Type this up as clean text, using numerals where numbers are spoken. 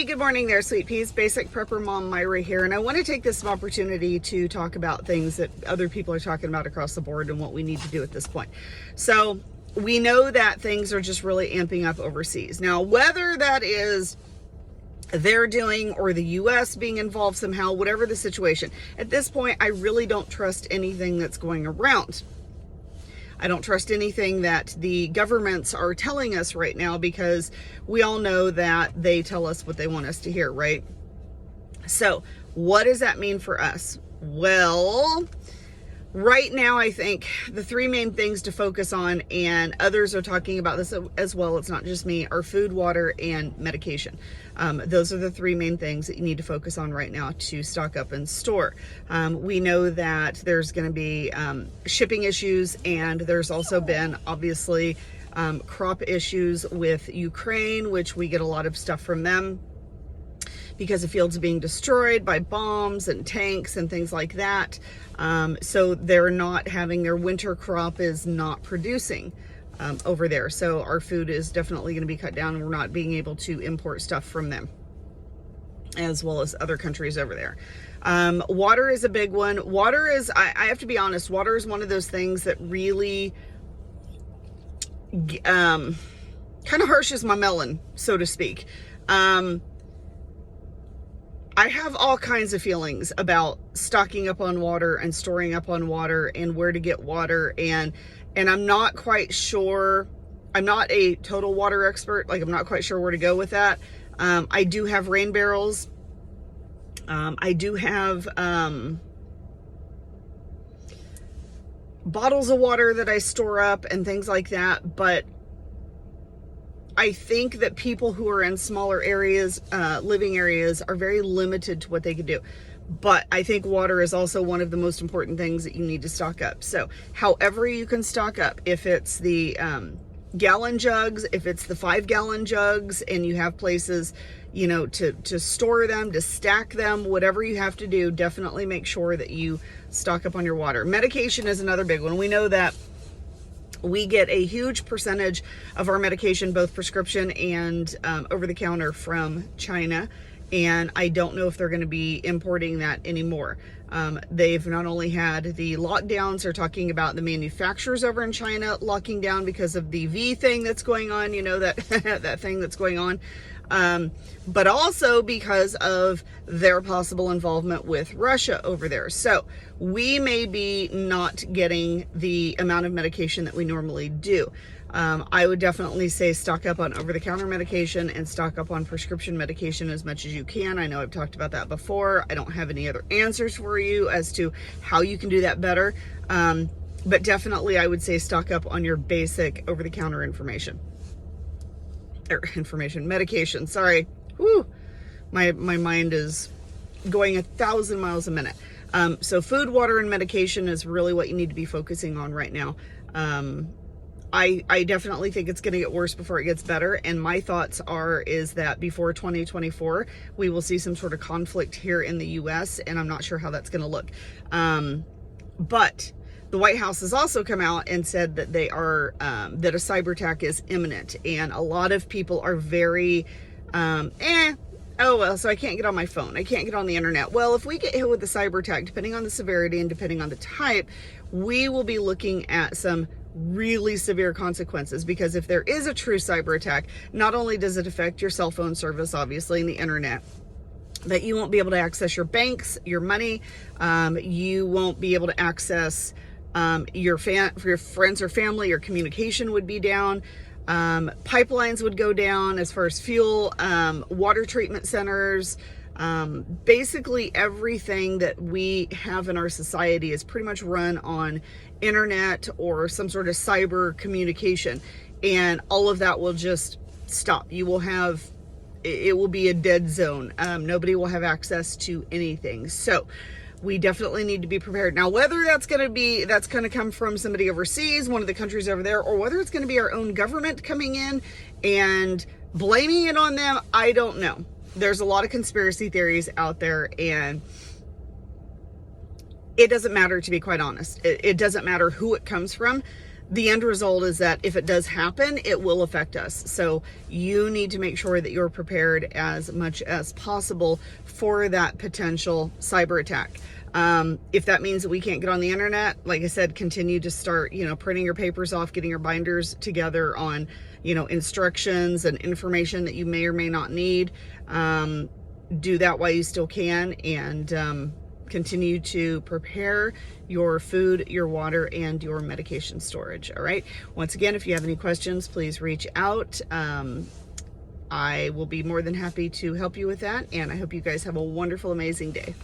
good morning there, Sweet Peas. Basic Prepper Mom Myra here, and I want to take this opportunity to talk about things that other people are talking about across the board and what we need to do at this point. So we know that things are just really amping up overseas. Now, whether that is they're doing or the U.S. being involved somehow, whatever the situation, at this point, I really don't trust anything that's going around. I don't trust anything that the governments are telling us right now, because we all know that they tell us what they want us to hear, right? So what does that mean for us? Well, right now, I think the three main things to focus on, and others are talking about this as well, it's not just me, are food, water, and medication. Those are the three main things that you need to focus on right now to stock up and store. We know that there's going to be shipping issues, and there's also been, obviously, crop issues with Ukraine, which we get a lot of stuff from them because the fields are being destroyed by bombs and tanks and things like that. So they're not having, their winter crop is not producing over there. So our food is definitely going to be cut down, and we're not being able to import stuff from them, as well as other countries over there. Water is a big one. Water is, I have to be honest, water is one of those things that really kind of harshes my melon, so to speak. I have all kinds of feelings about stocking up on water and storing up on water and where to get water. And I'm not quite sure. I'm not a total water expert. Like, I'm not quite sure where to go with that. I do have rain barrels. I do have bottles of water that I store up and things like that. But I think that people who are in smaller areas, living areas, are very limited to what they can do. But I think water is also one of the most important things that you need to stock up. So however you can stock up, if it's the gallon jugs, if it's the 5-gallon jugs, and you have places, you know, to store them, to stack them, whatever you have to do, definitely make sure that you stock up on your water. Medication is another big one. We know that we get a huge percentage of our medication, both prescription and over the counter, from China. And I don't know if they're going to be importing that anymore. They've not only had the lockdowns, they're talking about the manufacturers over in China locking down because of the V thing that's going on, you know, that that thing that's going on. But also because of their possible involvement with Russia over there. So we may be not getting the amount of medication that we normally do. I would definitely say stock up on over-the-counter medication and stock up on prescription medication as much as you can. I know I've talked about that before. I don't have any other answers for you as to how you can do that better. But definitely I would say stock up on your basic over-the-counter medication. Sorry. Whew. My mind is going 1,000 miles a minute. So food, water, and medication is really what you need to be focusing on right now. I definitely think it's going to get worse before it gets better. And my thoughts is that before 2024, we will see some sort of conflict here in the U.S. And I'm not sure how that's going to look. But the White House has also come out and said that they are, that a cyber attack is imminent. And a lot of people are very, oh, well, so I can't get on my phone. I can't get on the internet. Well, if we get hit with a cyber attack, depending on the severity and depending on the type, we will be looking at some really severe consequences. Because if there is a true cyber attack, not only does it affect your cell phone service, obviously, and the internet, but you won't be able to access your banks, your money. You won't be able to access your friends or family. Your communication would be down. Pipelines would go down as far as fuel, water treatment centers. Basically everything that we have in our society is pretty much run on internet or some sort of cyber communication, and all of that will just stop. It will be a dead zone. Nobody will have access to anything. So we definitely need to be prepared. Now, whether that's going to come from somebody overseas, one of the countries over there, or whether it's going to be our own government coming in and blaming it on them, I don't know. There's a lot of conspiracy theories out there, and it doesn't matter, to be quite honest. It doesn't matter who it comes from. the end result is that if it does happen, it will affect us. So you need to make sure that you're prepared as much as possible for that potential cyber attack. If that means that we can't get on the internet, like I said, continue to start, printing your papers off, getting your binders together on, instructions and information that you may or may not need. Do that while you still can, and continue to prepare your food, your water, and your medication storage. All right. Once again, if you have any questions, please reach out. I will be more than happy to help you with that. And I hope you guys have a wonderful, amazing day.